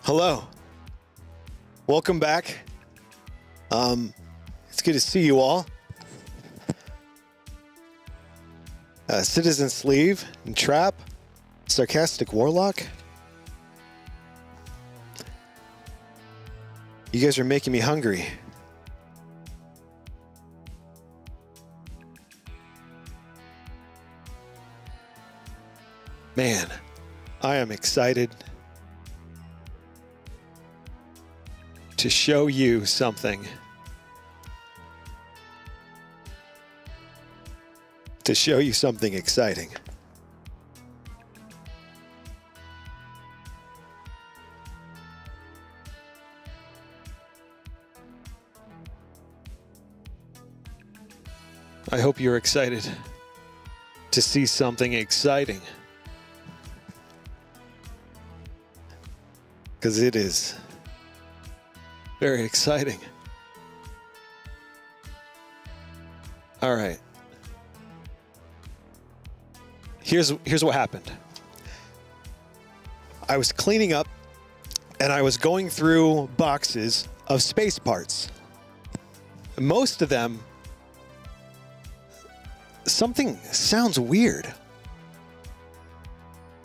Hello. Welcome back. It's good to see you all. Citizen Sleeve and Trap, Sarcastic Warlock. You guys are making me hungry. Man, I am excited to show you something. To show you something exciting. I hope you're excited to see something exciting. Because it is very exciting. All right. Here's what happened. I was cleaning up and I was going through boxes of space parts. Most of them, something sounds weird.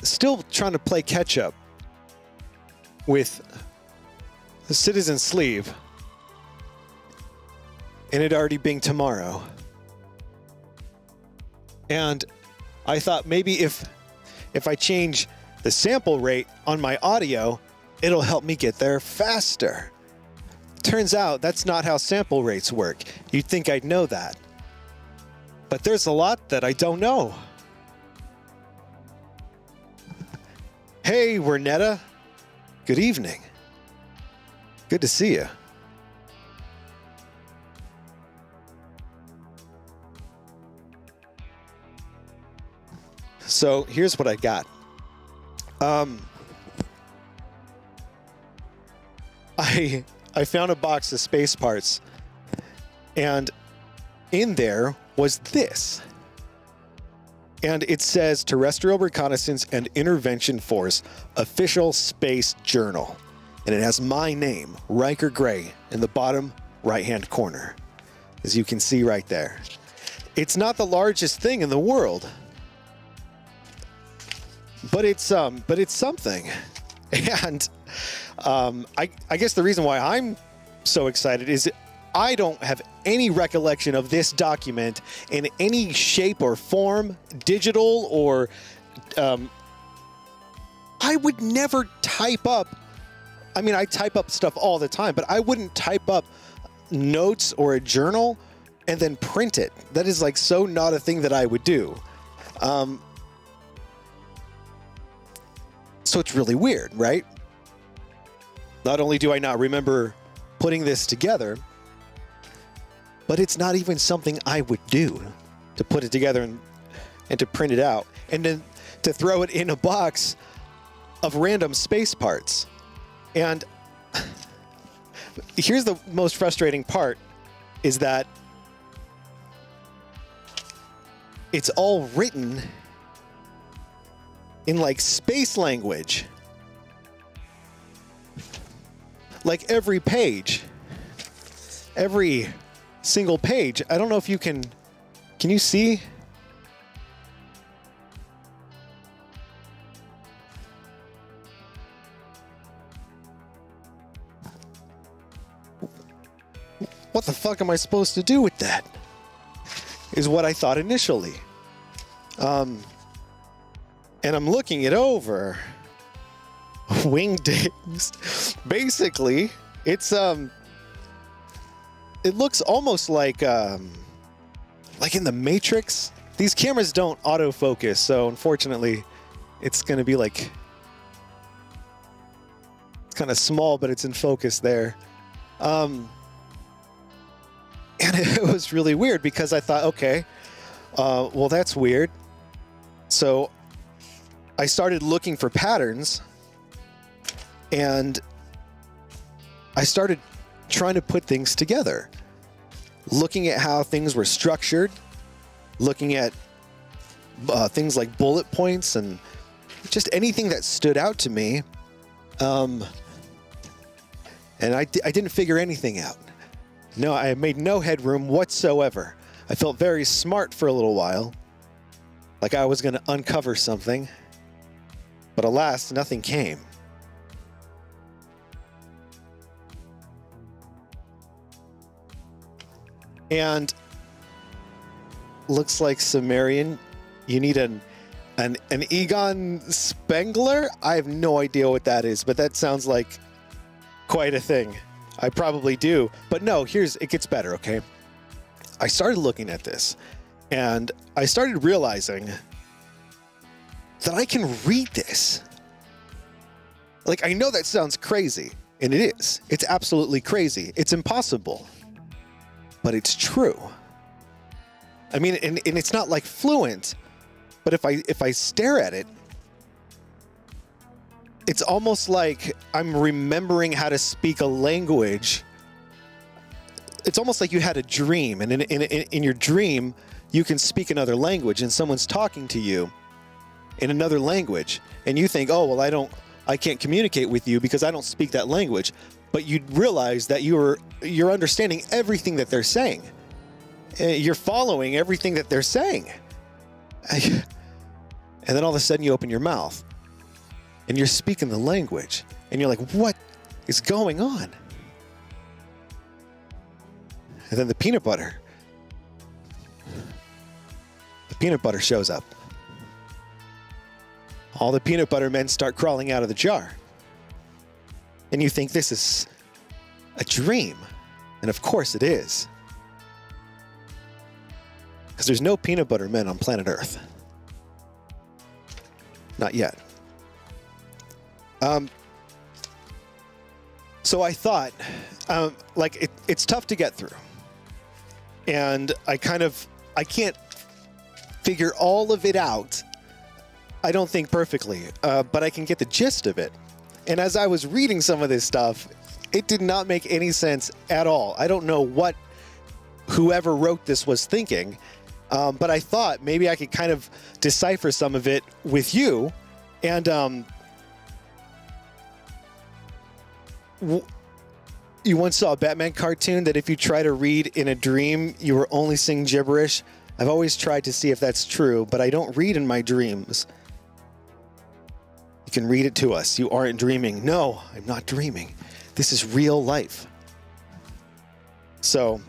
Still trying to play catch up with the Citizen Sleeve, and it already being tomorrow. And I thought maybe if I change the sample rate on my audio, it'll help me get there faster. Turns out that's not how sample rates work. You'd think I'd know that. But there's a lot that I don't know. Hey, Wernetta. Good evening. Good to see you. So here's what I got. I found a box of space parts, and in there was this. And it says Terrestrial Reconnaissance and Intervention Force Official Space Journal. And it has my name, Ryker Grey, in the bottom right-hand corner, as you can see right there. It's not the largest thing in the world, but it's something. And I guess the reason why I'm so excited is I don't have any recollection of this document in any shape or form, digital or I would never type up. I mean, I type up stuff all the time, but I wouldn't type up notes or a journal and then print it. That is like so not a thing that I would do. So it's really weird, right? Not only do I not remember putting this together, but it's not even something I would do to put it together and to print it out and then to throw it in a box of random space parts. And here's the most frustrating part is that it's all written in like space language. Like every page, every single page. I don't know if you can you see? What the fuck am I supposed to do with that? Is what I thought initially. And I'm looking it over. Wingdings. Basically, it's it looks almost like in the Matrix. These cameras don't autofocus, so unfortunately, it's going to be like it's kind of small, but it's in focus there. And it was really weird because I thought, okay, well, that's weird. So I started looking for patterns, and I started trying to put things together, looking at how things were structured, looking at things like bullet points and just anything that stood out to me. And I didn't figure anything out. No, I made no headroom whatsoever. I felt very smart for a little while, like I was going to uncover something. But alas, nothing came. And looks like Sumerian, you need an Egon Spengler? I have no idea what that is, but that sounds like quite a thing. I probably do. But no, it gets better, okay? I started looking at this, and I started realizing that I can read this. Like, I know that sounds crazy, and it is. It's absolutely crazy. It's impossible. But it's true. I mean, and it's not like fluent, but if I stare at it, it's almost like I'm remembering how to speak a language. It's almost like you had a dream, and in your dream, you can speak another language, and someone's talking to you in another language, and you think, oh, well, I can't communicate with you because I don't speak that language. But you realize that you're understanding everything that they're saying. You're following everything that they're saying. And then all of a sudden you open your mouth and you're speaking the language, and you're like, what is going on? And then the peanut butter shows up. All the peanut butter men start crawling out of the jar. And you think this is a dream. And of course it is. Because there's no peanut butter men on planet Earth. Not yet. So I thought, it's tough to get through. And I can't figure all of it out. I don't think perfectly, but I can get the gist of it. And as I was reading some of this stuff, it did not make any sense at all. I don't know what whoever wrote this was thinking, but I thought maybe I could kind of decipher some of it with you. And you once saw a Batman cartoon that if you try to read in a dream, you were only seeing gibberish. I've always tried to see if that's true, but I don't read in my dreams. You can read it to us. You aren't dreaming. No, I'm not dreaming. This is real life. So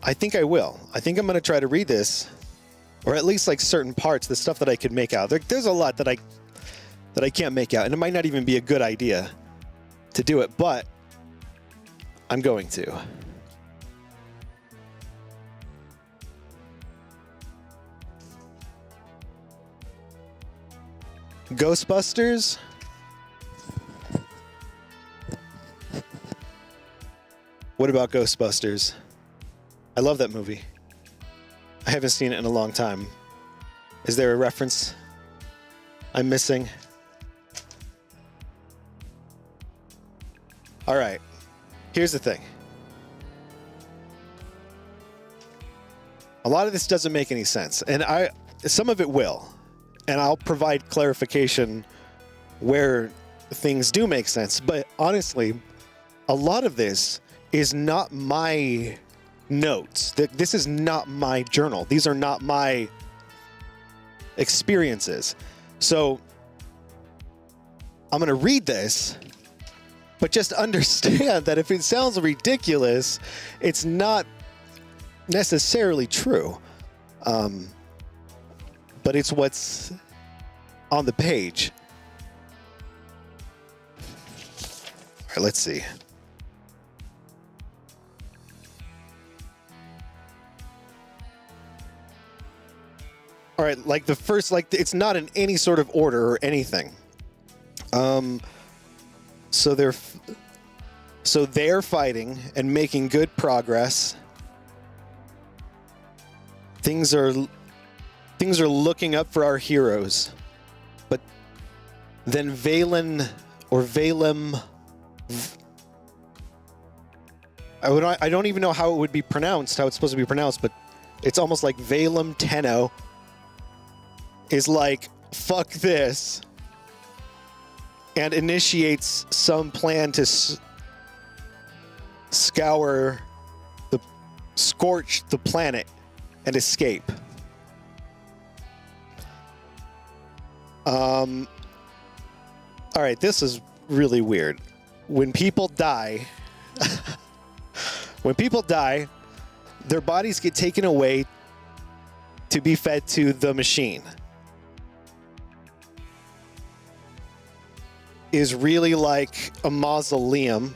I think I will. I think I'm going to try to read this, or at least like certain parts, the stuff that I could make out. There's a lot that I can't make out, and it might not even be a good idea to do it, but I'm going to. Ghostbusters? What about Ghostbusters? I love that movie. I haven't seen it in a long time. Is there a reference I'm missing? All right. Here's the thing. A lot of this doesn't make any sense, and some of it will. And I'll provide clarification where things do make sense. But honestly, a lot of this is not my notes. This is not my journal. These are not my experiences. So I'm going to read this, but just understand that if it sounds ridiculous, it's not necessarily true. But it's what's on the page. All right, let's see. All right, like the first, it's not in any sort of order or anything. So they're fighting and making good progress. Things are looking up for our heroes. But then Valen or Valem, I don't even know how it would be pronounced, how it's supposed to be pronounced, but it's almost like Valem Tenno is like, fuck this. and initiates some plan to scorch the planet and escape. All right, this is really weird. When people die, their bodies get taken away to be fed to the machine. Is really like a mausoleum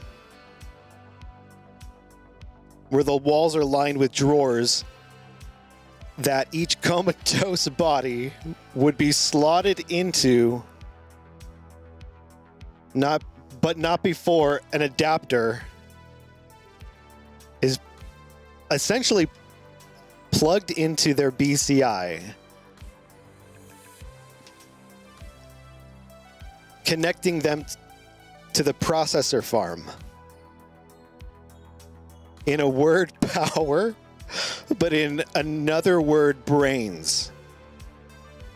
where the walls are lined with drawers that each comatose body would be slotted into, but not before an adapter is essentially plugged into their BCI, connecting them to the processor farm. In a word, power, but in another word, brains.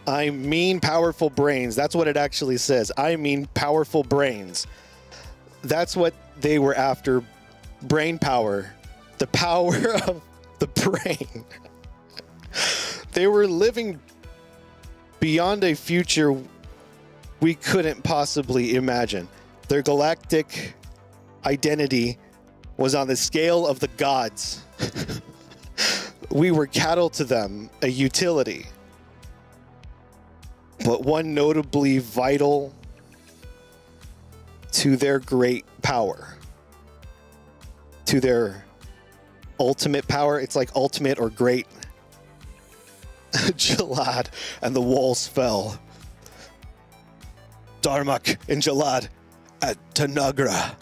I mean powerful brains. That's what it actually says. I mean powerful brains. That's what they were after. Brain power. The power of the brain. They were living beyond a future we couldn't possibly imagine. Their galactic identity was on the scale of the gods. We were cattle to them, a utility. But one notably vital to their great power. To their ultimate power. It's like ultimate or great. Jalad, and the walls fell. Darmok and Jalad at Tanagra.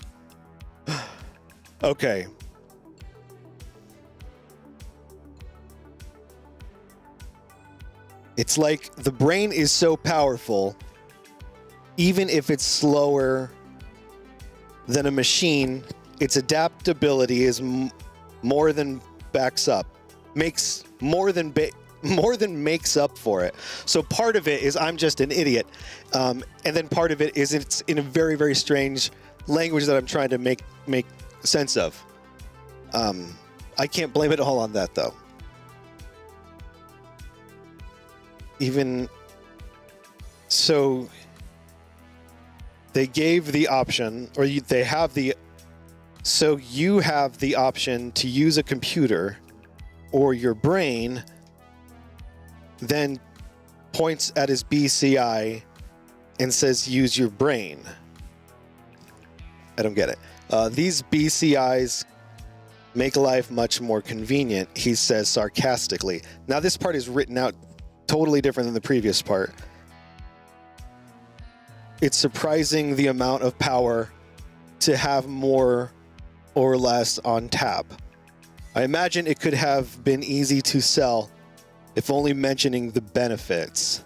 Okay. It's like the brain is so powerful, even if it's slower than a machine, its adaptability is more than backs up, makes more than makes up for it. So part of it is I'm just an idiot, and then part of it is it's in a very, very strange language that I'm trying to make sense of. I can't blame it all on that, though. Even so, they gave the option, or they have the. So you have the option to use a computer or your brain. Then points at his BCI and says, use your brain. I don't get it. These BCIs make life much more convenient, he says sarcastically. Now, this part is written out totally different than the previous part. It's surprising the amount of power to have more or less on tap. I imagine it could have been easy to sell if only mentioning the benefits.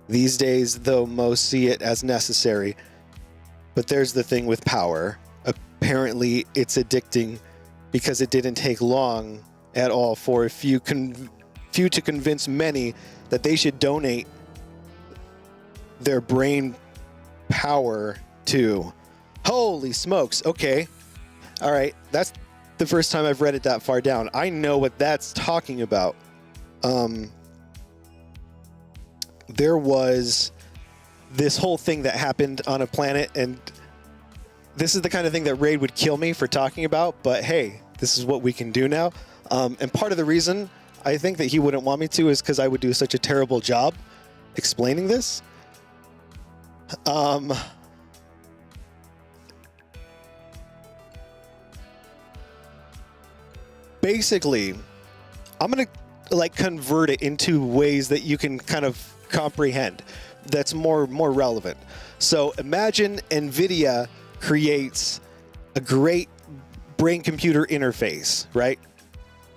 These days, though, most see it as necessary. But there's the thing with power. Apparently, it's addicting because it didn't take long at all for a few to convince many that they should donate their brain power to. Holy smokes. Okay. All right. That's the first time I've read it that far down. I know what that's talking about. There was this whole thing that happened on a planet, and this is the kind of thing that Raid would kill me for talking about, but hey, this is what we can do now. And part of the reason I think that he wouldn't want me to is because I would do such a terrible job explaining this. Basically, I'm going to convert it into ways that you can kind of comprehend that's more relevant. So imagine NVIDIA creates a great brain-computer interface, right?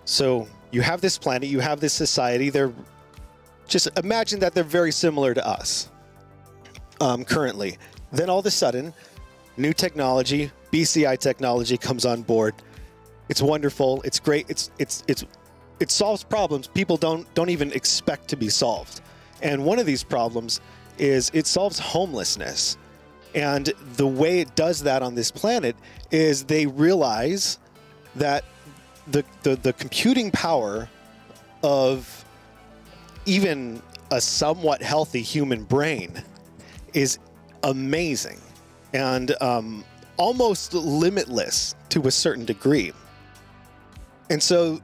So you have this planet, you have this society. They're just imagine that they're very similar to us currently. Then all of a sudden, new technology, BCI technology comes on board. It's wonderful. It's great. It solves problems people don't even expect to be solved. And one of these problems is it solves homelessness. And the way it does that on this planet is they realize that the computing power of even a somewhat healthy human brain is amazing and almost limitless to a certain degree. And so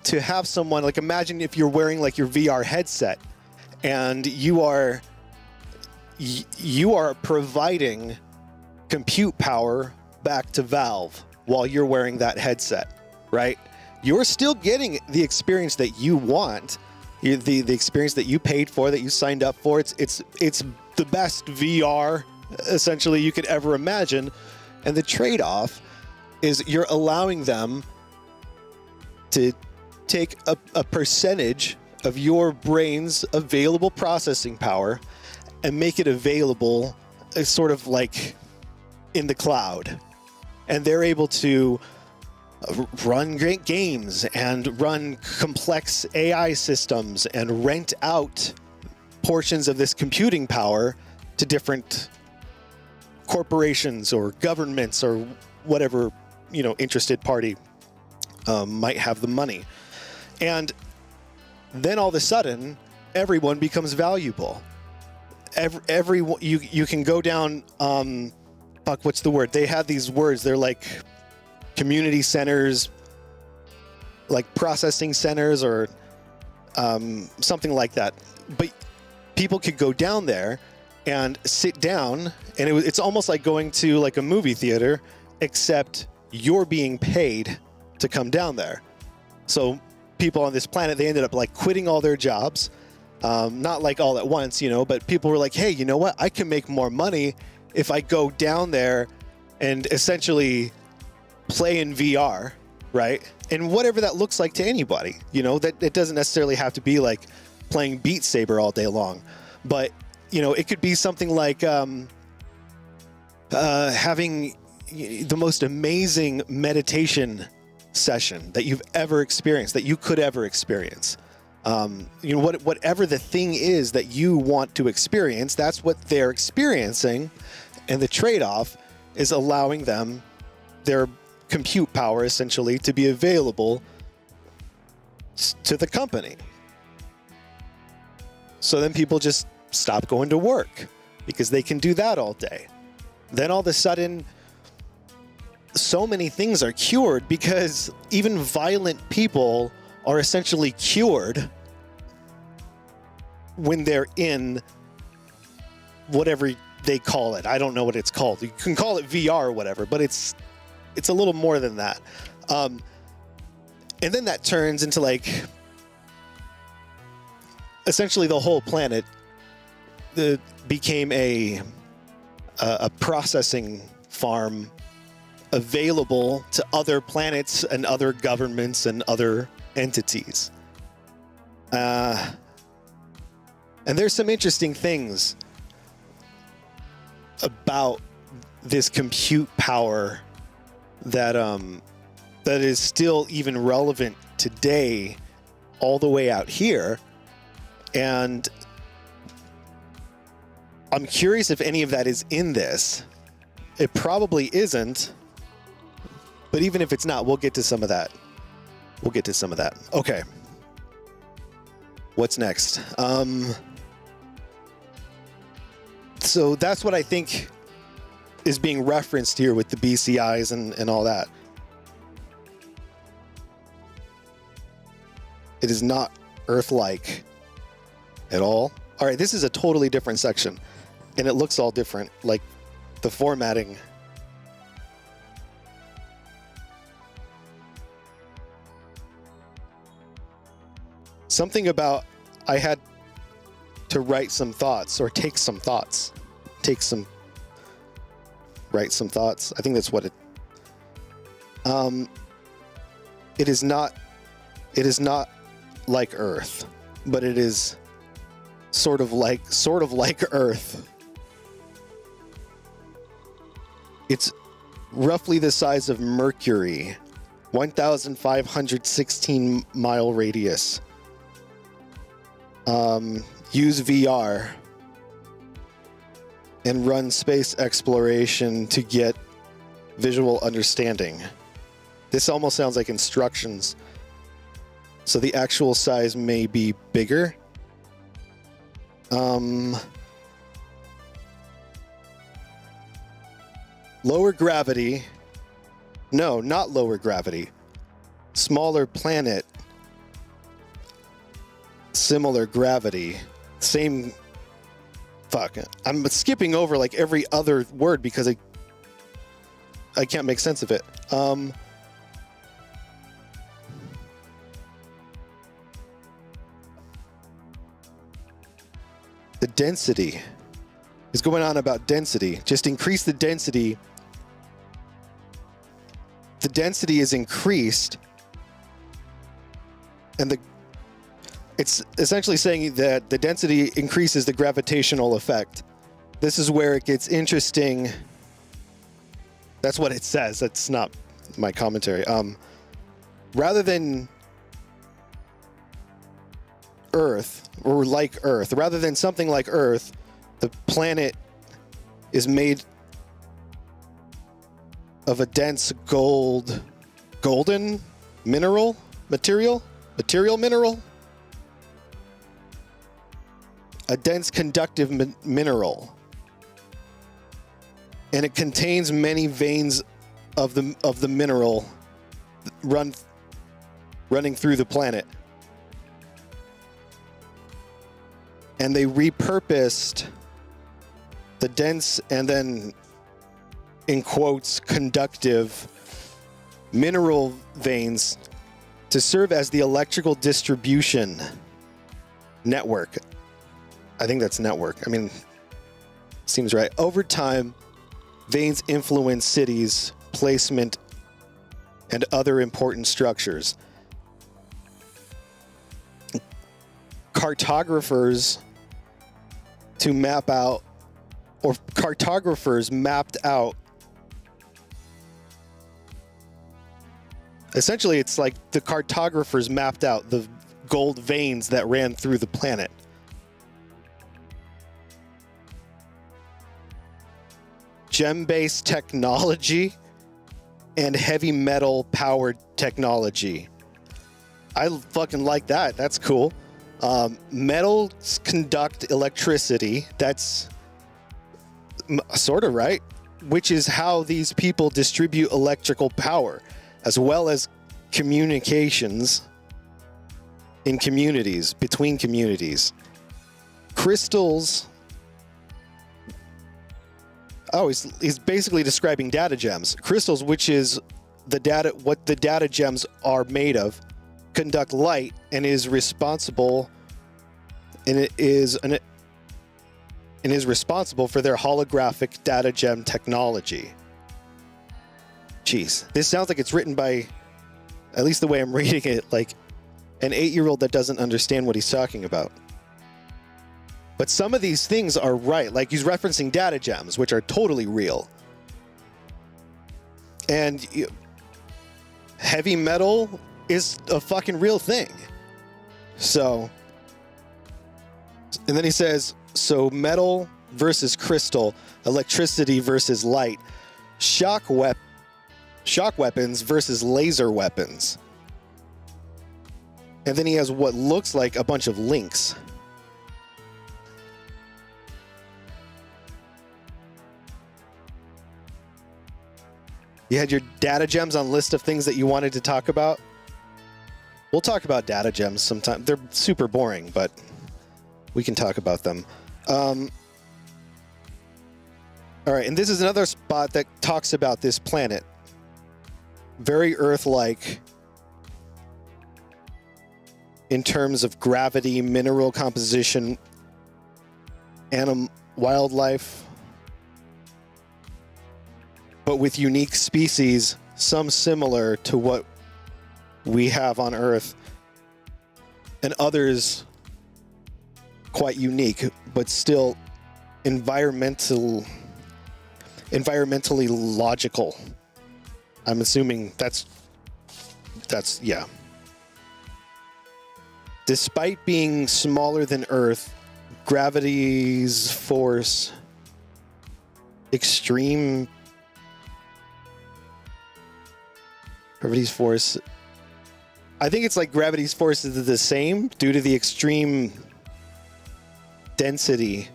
to have someone, like, imagine if you're wearing like your VR headset and you are providing compute power back to Valve while you're wearing that headset, right? You're still getting the experience that you want, the experience that you paid for, that you signed up for. It's the best VR essentially you could ever imagine. And the trade-off is you're allowing them to take a percentage of your brain's available processing power and make it available sort of like in the cloud. And they're able to run great games and run complex AI systems and rent out portions of this computing power to different corporations or governments or whatever, interested party might have the money. And then all of a sudden, everyone becomes valuable. Everyone, you can go down, what's the word? They have these words. They're like community centers, like processing centers or something like that. But people could go down there and sit down, and it's almost like going to like a movie theater, except you're being paid to come down there. So people on this planet, they ended up like quitting all their jobs, not like all at once, but people were like, hey, you know what? I can make more money if I go down there and essentially play in VR, right? And whatever that looks like to anybody, that it doesn't necessarily have to be like playing Beat Saber all day long, but it could be something like having the most amazing meditation session that you've ever experienced, that you could ever experience. Whatever the thing is that you want to experience, that's what they're experiencing. And the trade-off is allowing them their compute power essentially to be available to the company. So then people just stop going to work because they can do that all day. Then all of a sudden, so many things are cured because even violent people are essentially cured when they're in whatever they call it. I don't know what it's called. You can call it VR or whatever, but it's a little more than that. And then that turns into like essentially the whole planet became a processing farm available to other planets and other governments and other entities. And there's some interesting things about this compute power that is still even relevant today all the way out here. And I'm curious if any of that is in this. It probably isn't. But even if it's not, we'll get to some of that. Okay. What's next? So that's what I think is being referenced here with the BCIs and all that. It is not Earth-like at all. All right, this is a totally different section, and it looks all different, like the formatting. Something about I had to write some thoughts or write some thoughts. I think that's what it. It is not like Earth, but it is sort of like Earth. It's roughly the size of Mercury, 1,516 mile radius. Use VR. and run space exploration to get visual understanding. This almost sounds like instructions. So the actual size may be bigger. Lower gravity. No, not lower gravity. Smaller planet. Similar gravity. Same. Fuck. I'm skipping over like every other word because I can't make sense of it. The density is going on about density. Just increase the density. The density is increased, and it's essentially saying that the density increases the gravitational effect. This is where it gets interesting. That's what it says. That's not my commentary. Rather than Earth, or like Earth, rather than something like Earth, the planet is made of a dense golden mineral, material mineral, a dense conductive mineral, and it contains many veins of the mineral running through the planet. And they repurposed the dense and then, in quotes, conductive mineral veins to serve as the electrical distribution network. I think that's network. I mean, seems right. Over time, veins influence cities, placement, and other important structures. Cartographers mapped out. Essentially, it's like the cartographers mapped out the gold veins that ran through the planet. Gem-based technology and heavy metal powered technology. I fucking like that. That's cool. Metals conduct electricity. That's sort of right, which is how these people distribute electrical power, as well as communications in communities, between communities. Crystals. Oh, he's basically describing data gems. Crystals, which is what the data gems are made of, conduct light and is responsible for their holographic data gem technology. Jeez, this sounds like it's written by, at least the way I'm reading it, like an 8-year-old that doesn't understand what he's talking about. But some of these things are right. Like he's referencing data gems, which are totally real. And heavy metal is a fucking real thing. So, and then he says, so metal versus crystal, electricity versus light, shock weapons versus laser weapons. And then he has what looks like a bunch of links. You had your data gems on list of things that you wanted to talk about. We'll talk about data gems sometime. They're super boring, but we can talk about them. All right, and this is another spot that talks about this planet. Very Earth-like in terms of gravity, mineral composition, wildlife, but with unique species, some similar to what we have on Earth, and others quite unique, but still environmentally logical. I'm assuming that's yeah. Despite being smaller than Earth, gravity's force extreme gravity's force. I think it's like gravity's force is the same due to the extreme density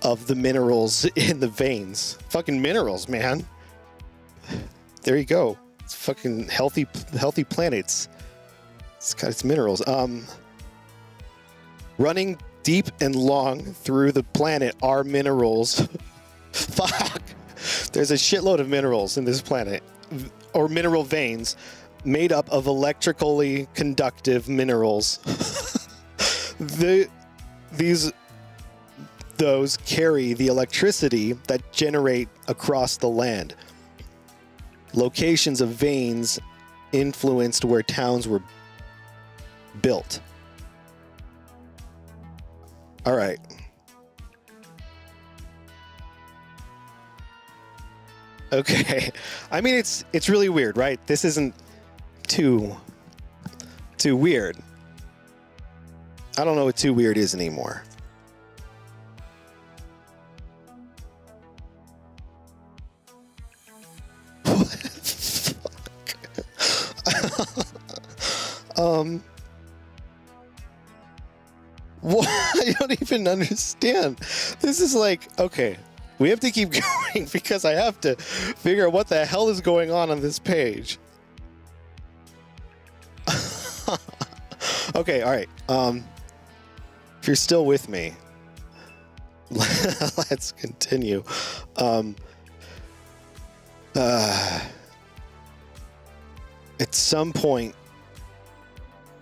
of the minerals in the veins. Fucking minerals, man. There you go. It's fucking healthy planets. It's got its minerals. Running deep and long through the planet are minerals. Fuck. There's a shitload of minerals in this planet, or mineral veins, made up of electrically conductive minerals. Those carry the electricity that generate across the land. Locations of veins influenced where towns were built. All right. Okay. I mean, it's really weird, right? This isn't too weird. I don't know what too weird is anymore. What the fuck? What? I don't even understand. This is like, okay, we have to keep going because I have to figure out what the hell is going on this page. Okay, all right. If you're still with me, let's continue. At some point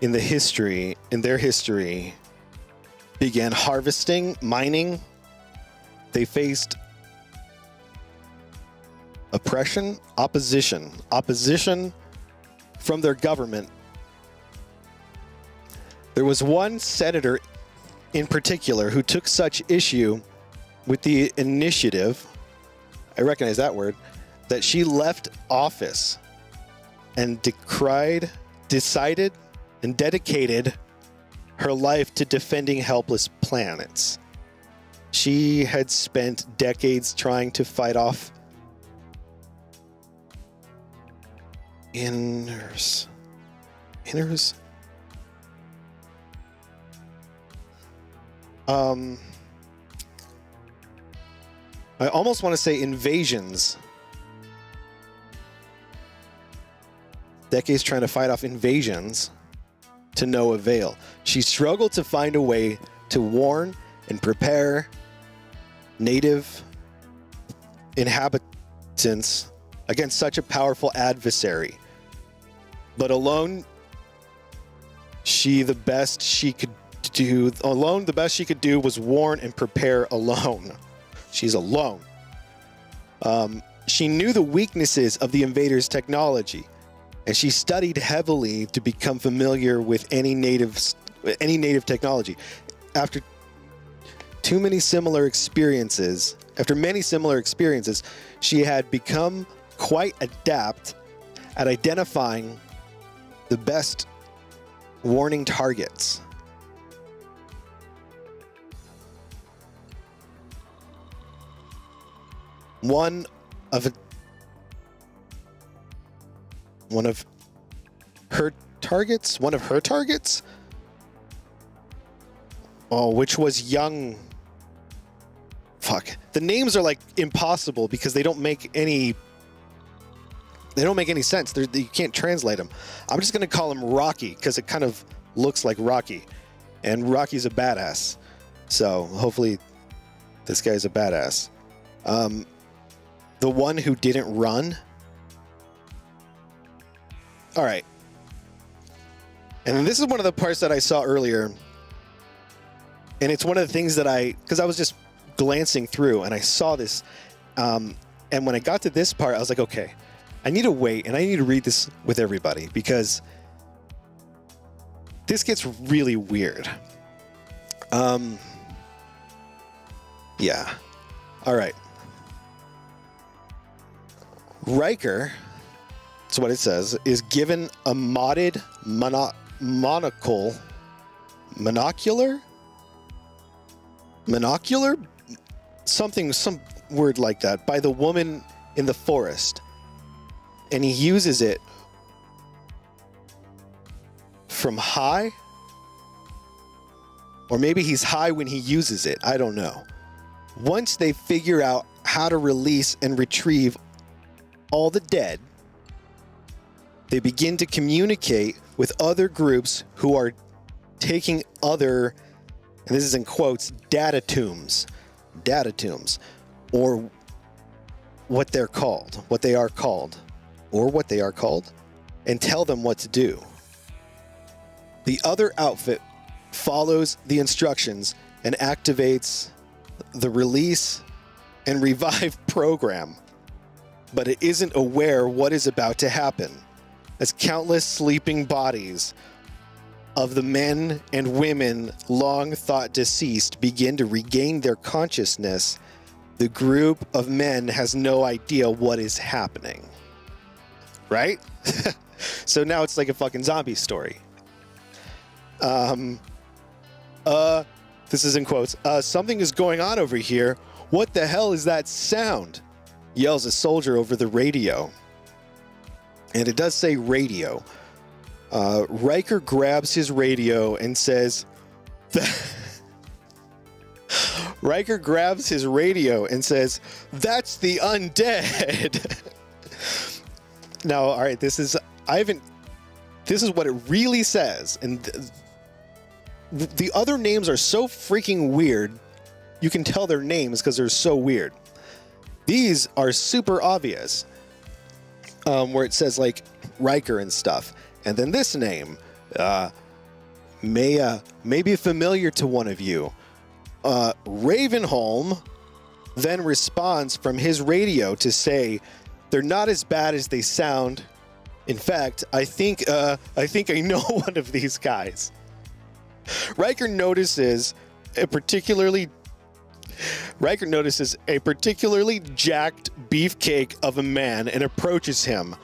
in their history, began harvesting, mining. They faced opposition from their government. There was one senator in particular who took such issue with the initiative, I recognize that word, that she left office and decided and dedicated her life to defending helpless planets. She had spent decades trying to fight off inners. I almost want to say invasions. Decades trying to fight off invasions to no avail. She struggled to find a way to warn and prepare native inhabitants against such a powerful adversary. But alone, the best she could do was warn and prepare alone. She's alone. She knew the weaknesses of the invaders' technology, and she studied heavily to become familiar with any native technology. After many similar experiences, she had become quite adept at identifying the best warning targets. One of her targets, which was young. Fuck. The names are like impossible because they don't make any sense. You can't translate them. I'm just going to call him Rocky because it kind of looks like Rocky. And Rocky's a badass. So hopefully this guy's a badass. The one who didn't run. All right. And this is one of the parts that I saw earlier. And it's one of the things that because I was just glancing through and I saw this. And when I got to this part, I was like, okay, I need to wait and I need to read this with everybody because this gets really weird. Yeah. All right. Ryker, that's what it says, is given a modded monocular something, some word like that, by the woman in the forest. And he uses it from high. Or maybe he's high when he uses it. I don't know. Once they figure out how to release and retrieve all the dead, they begin to communicate with other groups who are taking other, and this is in quotes, data tombs, or what they are called, and tell them what to do. The other outfit follows the instructions and activates the release and revive program, but it isn't aware what is about to happen, as countless sleeping bodies of the men and women long thought deceased begin to regain their consciousness. The group of men has no idea what is happening. Right? So now it's like a fucking zombie story. This is in quotes. Something is going on over here. What the hell is that sound? Yells a soldier over the radio. And it does say radio. Ryker grabs his radio and says, Ryker grabs his radio and says, "That's the undead." Now, all right, this is what it really says. And the other names are so freaking weird. You can tell their names because they're so weird. These are super obvious. Where it says like Ryker and stuff. And then this name may be familiar to one of you. Ravenholm then responds from his radio to say, "They're not as bad as they sound. In fact, I think I know one of these guys." Ryker notices a particularly jacked beefcake of a man and approaches him.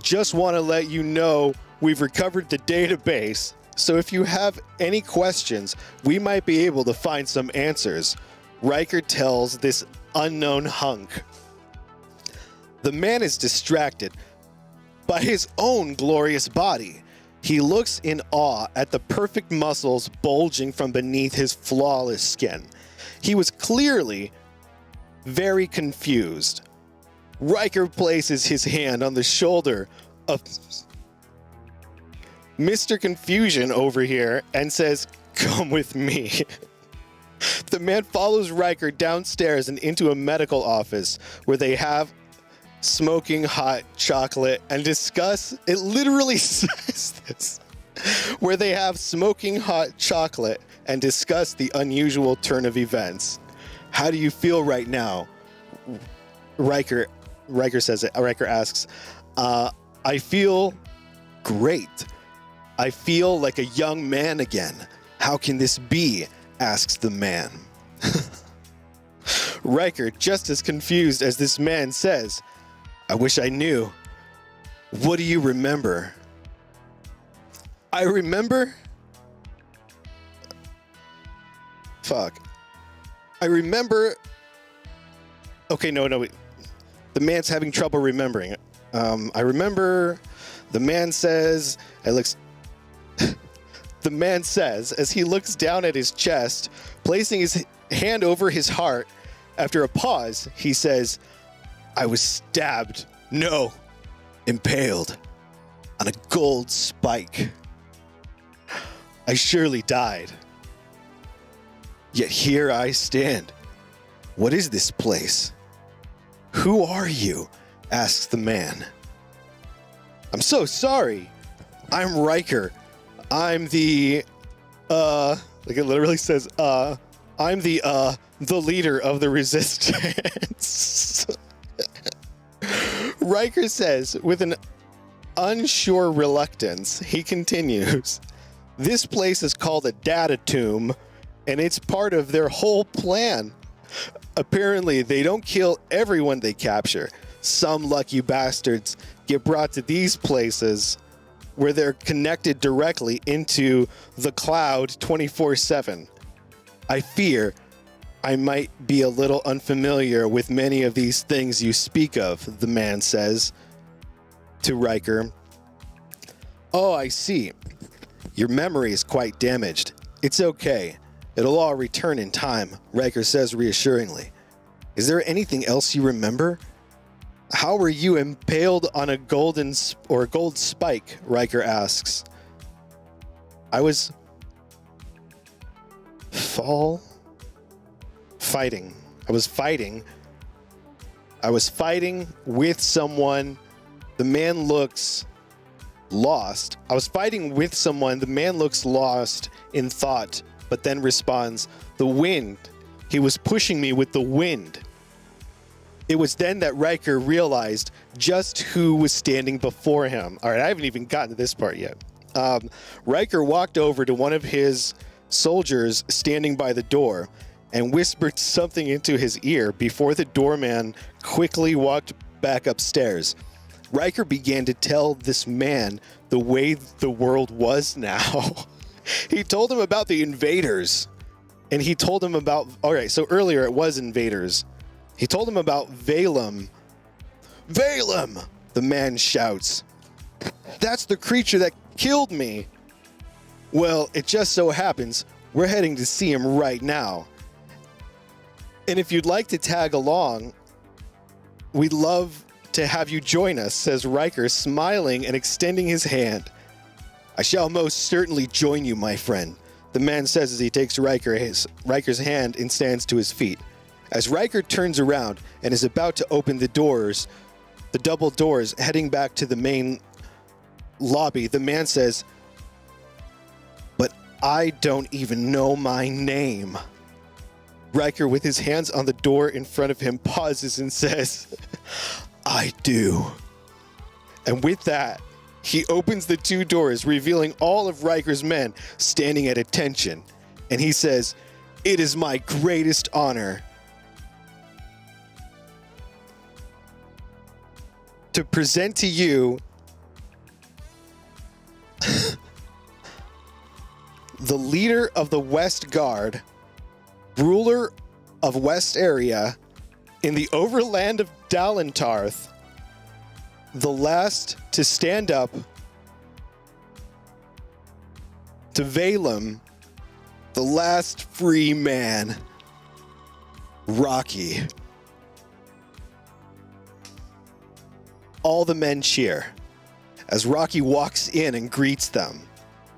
"Just want to let you know we've recovered the database, so if you have any questions, we might be able to find some answers," Ryker tells this unknown hunk. The man is distracted by his own glorious body. He looks in awe at the perfect muscles bulging from beneath his flawless skin. He was clearly very confused. Ryker places his hand on the shoulder of Mr. Confusion over here and says, "Come with me." The man follows Ryker downstairs and into a medical office where they have smoking hot chocolate and discuss, it literally says this, where they have smoking hot chocolate and discuss the unusual turn of events. "How do you feel right now?" Ryker says it. Ryker asks, "I feel great. I feel like a young man again. How can this be?" asks the man. Ryker, just as confused as this man, says, "I wish I knew. What do you remember?" "I remember? I remember." Okay, no. The man's having trouble remembering it. "I remember," the man says, the man says as he looks down at his chest, placing his hand over his heart. After a pause, he says, "I was stabbed, no, impaled on a gold spike. I surely died. Yet here I stand. What is this place? Who are you?" asks the man. "I'm so sorry. I'm Ryker. I'm the, like it literally says, I'm the leader of the resistance." Ryker says with an unsure reluctance. He continues, "This place is called a data tomb, and it's part of their whole plan. Apparently, they don't kill everyone they capture. Some lucky bastards get brought to these places where they're connected directly into the cloud 24/7. I fear I might be a little unfamiliar with many of these things you speak of, the man says to Ryker. Oh, I see. Your memory is quite damaged. It's okay. It'll all return in time, Ryker says reassuringly. Is there anything else you remember? How were you impaled on a gold spike? Ryker asks. I was fighting. I was fighting with someone. The man looks lost. I was fighting with someone. The man looks lost in thought, but then responds, the wind. He was pushing me with the wind. It was then that Ryker realized just who was standing before him. All right, I haven't even gotten to this part yet. Ryker walked over to one of his soldiers standing by the door and whispered something into his ear before the doorman quickly walked back upstairs. Ryker began to tell this man the way the world was now. He told him about the invaders. And he told him about... All right, so earlier it was invaders. He told him about Valem. Valem! The man shouts. That's the creature that killed me. Well, it just so happens we're heading to see him right now. And if you'd like to tag along, we'd love to have you join us, says Ryker, smiling and extending his hand. I shall most certainly join you, my friend, the man says as he takes Ryker's hand and stands to his feet. As Ryker turns around and is about to open the double doors heading back to the main lobby, the man says, but I don't even know my name. Ryker, with his hands on the door in front of him, pauses and says, I do. And with that, he opens the two doors, revealing all of Ryker's men standing at attention. And he says, it is my greatest honor to present to you the leader of the West Guard, ruler of West Area in the overland of Dalentarth, the last to stand up to Valem, the last free man, Rocky. All the men cheer as Rocky walks in and greets them.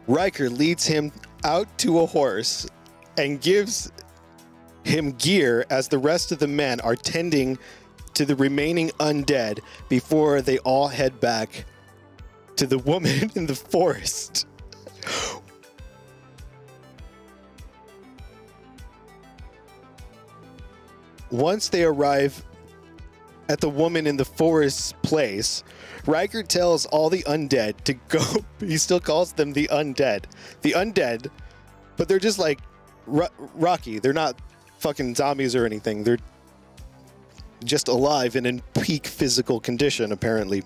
Ryker leads him out to a horse and gives him gear as the rest of the men are tending to the remaining undead before they all head back to the woman in the forest. Once they arrive at the woman in the forest's place, Ryker tells all the undead to go. He still calls them the undead. The undead, but they're just like Rocky. They're not fucking zombies or anything. They're just alive and in peak physical condition, apparently.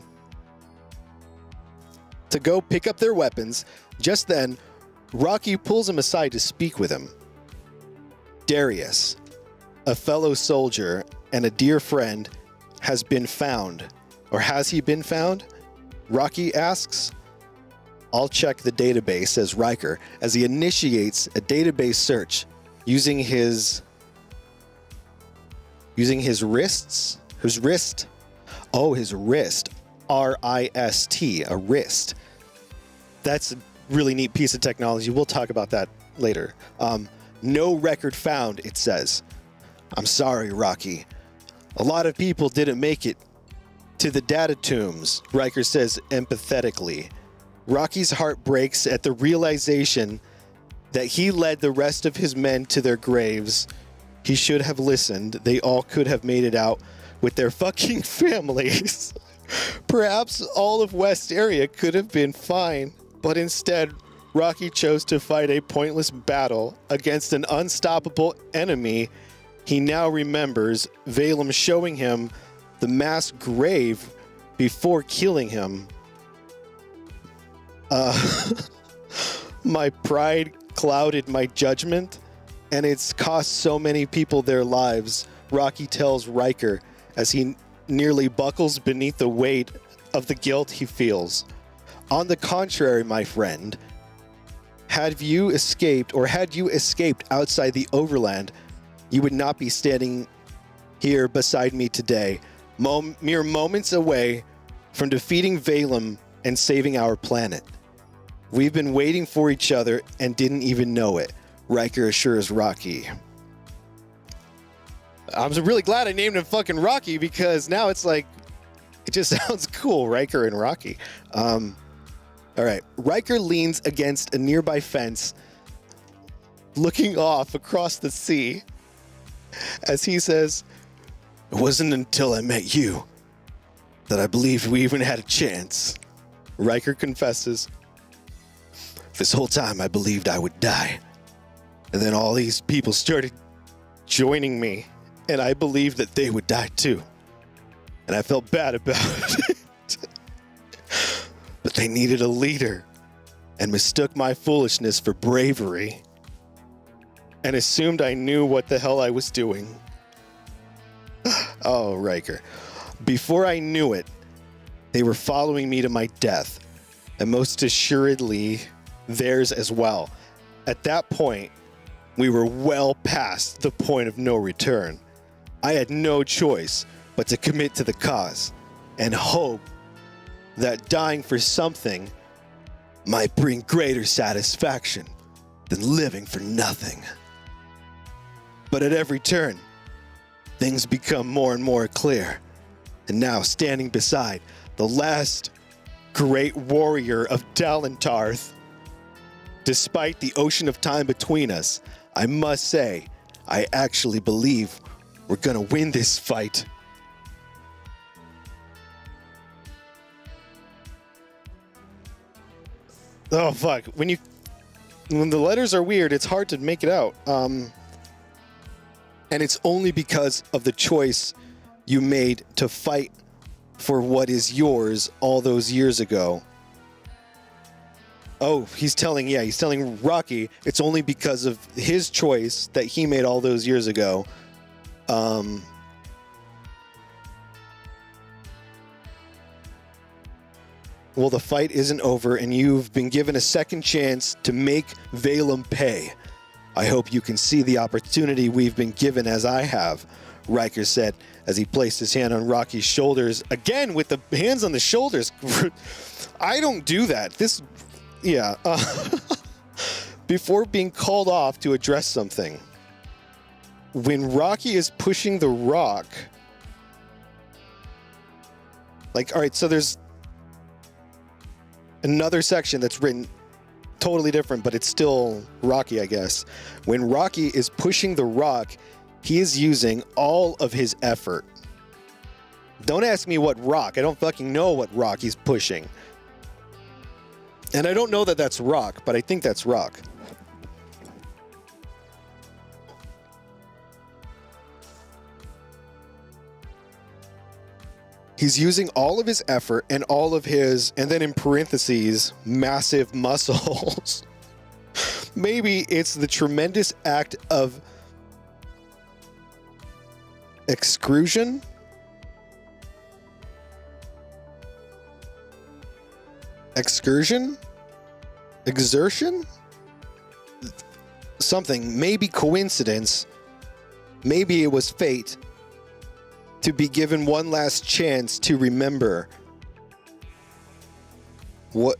To go pick up their weapons. Just then, Rocky pulls him aside to speak with him. Darius, a fellow soldier and a dear friend, has been found. Or has he been found? Rocky asks. I'll check the database, says Ryker, as he initiates a database search using his wrists. His wrist. Oh, his wrist. R-I-S-T, a wrist. That's a really neat piece of technology. We'll talk about that later. No record found, it says. I'm sorry, Rocky. A lot of people didn't make it to the data tombs, Ryker says empathetically. Rocky's heart breaks at the realization that he led the rest of his men to their graves. He should have listened. They all could have made it out with their fucking families. Perhaps all of West Area could have been fine, but instead, Rocky chose to fight a pointless battle against an unstoppable enemy. He now remembers Valem showing him the mass grave before killing him. My pride clouded my judgment. and it's cost so many people their lives, Rocky tells Ryker as he nearly buckles beneath the weight of the guilt he feels. On the contrary, my friend, had you escaped outside the overland, you would not be standing here beside me today, mere moments away from defeating Valem and saving our planet. We've been waiting for each other and didn't even know it, Ryker assures Rocky. I'm really glad I named him fucking Rocky, because now it's like, it just sounds cool, Ryker and Rocky. All right, Ryker leans against a nearby fence, looking off across the sea, as he says, "It wasn't until I met you that I believed we even had a chance." Ryker confesses, "This whole time I believed I would die. And then all these people started joining me, and I believed that they would die too. And I felt bad about it. But they needed a leader and mistook my foolishness for bravery and assumed I knew what the hell I was doing." Oh, Ryker. "Before I knew it, they were following me to my death, and most assuredly theirs as well. At that point, we were well past the point of no return. I had no choice but to commit to the cause and hope that dying for something might bring greater satisfaction than living for nothing. But at every turn, things become more and more clear. And now, standing beside the last great warrior of Dalentarth, despite the ocean of time between us, I must say, I actually believe we're gonna win this fight." Oh, fuck. When the letters are weird, it's hard to make it out. And it's only because of the choice you made to fight for what is yours all those years ago. Oh, he's telling Rocky it's only because of his choice that he made all those years ago. Well, the fight isn't over, and you've been given a second chance to make Valem pay. I hope you can see the opportunity we've been given as I have, Ryker said as he placed his hand on Rocky's shoulders. Again, with the hands on the shoulders. I don't do that. Before being called off to address something. When Rocky is pushing the rock, all right, so there's another section that's written totally different, but it's still Rocky, I guess. When Rocky is pushing the rock, he is using all of his effort. Don't ask me what rock. I don't fucking know what rock he's pushing. And I don't know that that's rock, but I think that's rock. He's using all of his effort and all of his, and then in parentheses, massive muscles. Maybe it's the tremendous act of excursion? Excursion? Exertion? Something. Maybe coincidence. Maybe it was fate. To be given one last chance to remember what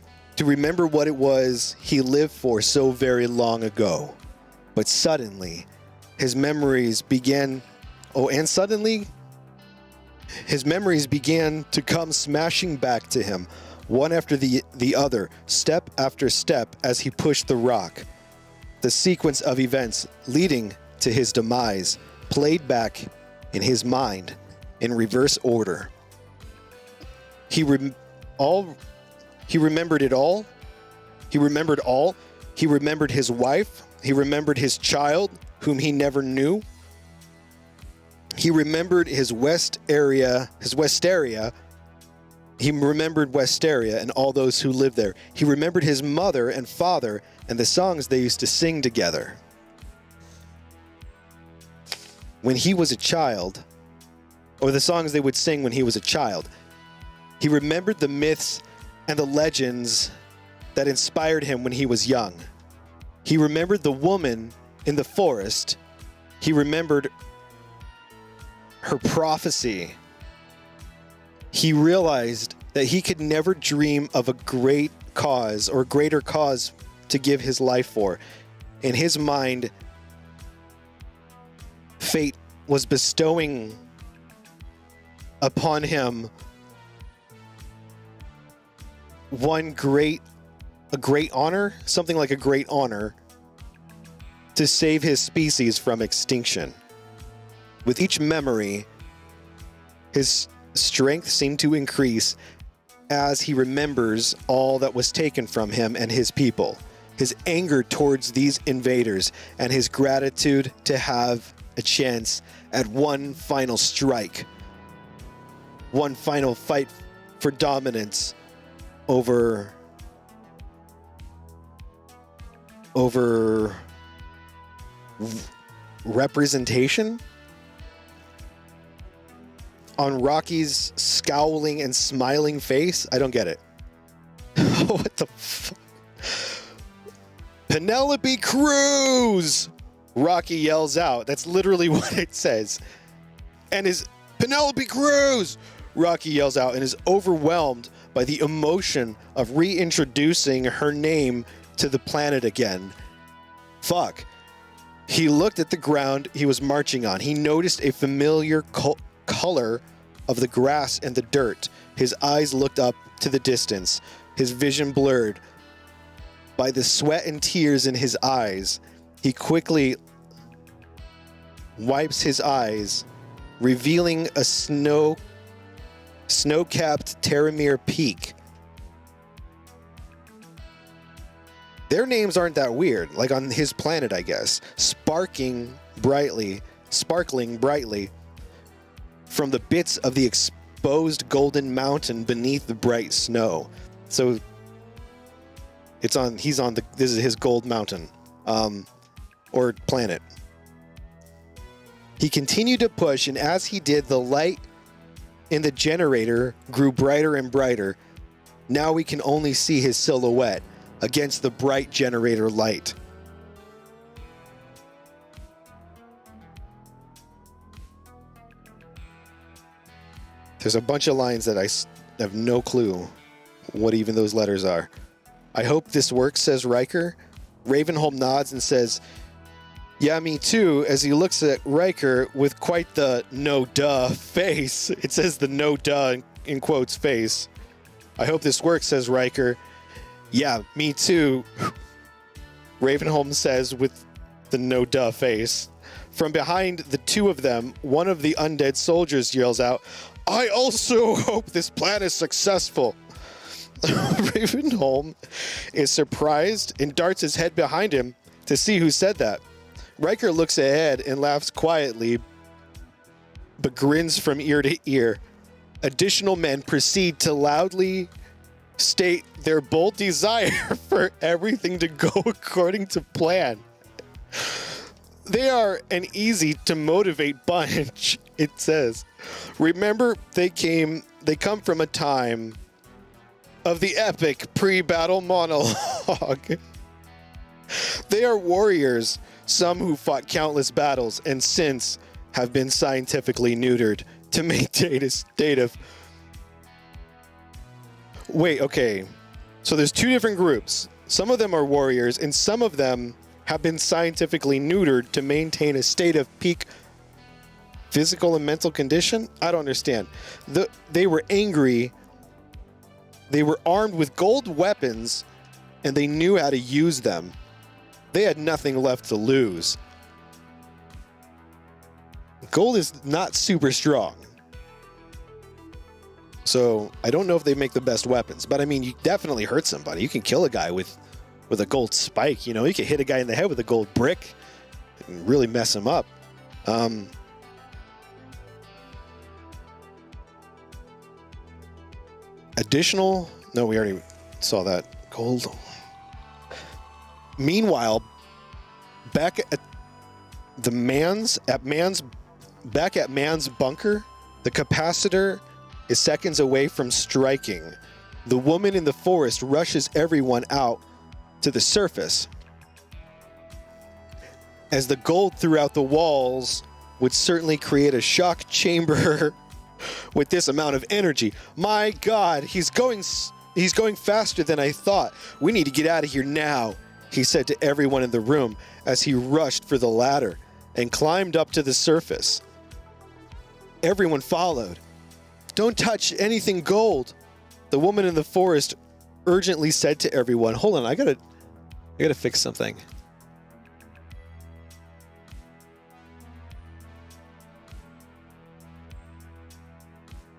it was he lived for so very long ago. But suddenly, his memories began to come smashing back to him, one after the other, step after step, as he pushed the rock. The sequence of events leading to his demise played back in his mind in reverse order. He remembered it all. He remembered all. He remembered his wife. He remembered his child, whom he never knew. He remembered his West area. He remembered Westeria and all those who lived there. He remembered his mother and father and the songs they used to sing together. when he was a child, or the songs they would sing when he was a child. He remembered the myths and the legends that inspired him when he was young. He remembered the woman in the forest. He remembered her prophecy. He realized that he could never dream of a great cause or greater cause to give his life for. In his mind, fate was bestowing upon him a great honor, something like a great honor, to save his species from extinction. With each memory, his strength seemed to increase as he remembers all that was taken from him and his people, his anger towards these invaders, and his gratitude to have a chance at one final strike, one final fight for dominance over representation. On Rocky's scowling and smiling face, I don't get it. What the fuck? Penelope Cruz! Rocky yells out. That's literally what it says. And is Penelope Cruz! Rocky yells out and is overwhelmed by the emotion of reintroducing her name to the planet again. Fuck. He looked at the ground he was marching on. He noticed a familiar color of the grass and the dirt. His eyes looked up to the distance, his vision blurred by the sweat and tears in his eyes. He quickly wipes his eyes, revealing a snow-capped Terramere peak. Their names aren't that weird, like on his planet, I guess. Sparkling brightly from the bits of the exposed golden mountain beneath the bright snow. So this is his gold mountain, or planet. He continued to push, and as he did, the light in the generator grew brighter and brighter. Now we can only see his silhouette against the bright generator light. There's a bunch of lines that I have no clue what even those letters are. I hope this works, says Ryker. Ravenholm nods and says, yeah, me too, as he looks at Ryker with quite the no duh face. It says the no duh in quotes face. I hope this works, says Ryker. Yeah, me too, Ravenholm says with the no duh face. From behind the two of them, one of the undead soldiers yells out, I also hope this plan is successful. Ravenholm is surprised and darts his head behind him to see who said that. Ryker looks ahead and laughs quietly, but grins from ear to ear. Additional men proceed to loudly state their bold desire for everything to go according to plan. They are an easy to motivate bunch, it says. Remember, they come from a time of the epic pre-battle monologue. They are warriors, some who fought countless battles and since have been scientifically neutered to maintain a state of... Wait, okay. So there's two different groups. Some of them are warriors, and some of them have been scientifically neutered to maintain a state of peak physical and mental condition? I don't understand. They were angry. They were armed with gold weapons, and they knew how to use them. They had nothing left to lose. Gold is not super strong. So I don't know if they make the best weapons, but I mean, you definitely hurt somebody. You can kill a guy with a gold spike, you know, you can hit a guy in the head with a gold brick and really mess him up. Additional, no, we already saw that. Gold. Meanwhile, back at man's back at man's bunker, the capacitor is seconds away from striking. The woman in the forest rushes everyone out to the surface. As the gold throughout the walls would certainly create a shock chamber with this amount of energy. My God, he's going faster than I thought. We need to get out of here now, he said to everyone in the room as he rushed for the ladder and climbed up to the surface. Everyone followed. Don't touch anything gold, the woman in the forest urgently said to everyone. Hold on, I gotta fix something.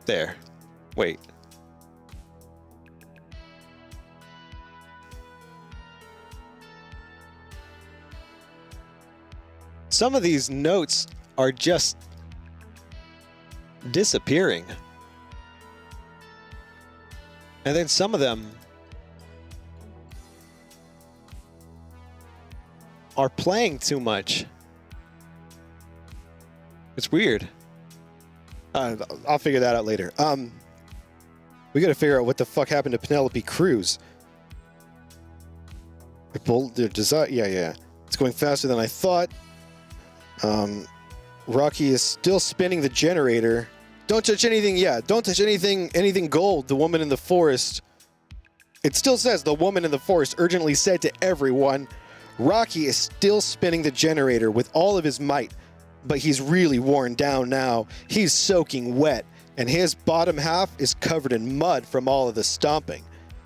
There. Wait. Some of these notes are just disappearing. And then some of them are playing too much. It's weird. I'll figure that out later. We gotta figure out what the fuck happened to Penelope Cruz. Yeah. It's going faster than I thought. Rocky is still spinning the generator. Don't touch anything. Yeah, don't touch anything gold. The woman in the forest. It still says the woman in the forest urgently said to everyone. Rocky is still spinning the generator with all of his might, but he's really worn down now. He's soaking wet, and his bottom half is covered in mud from all of the stomping.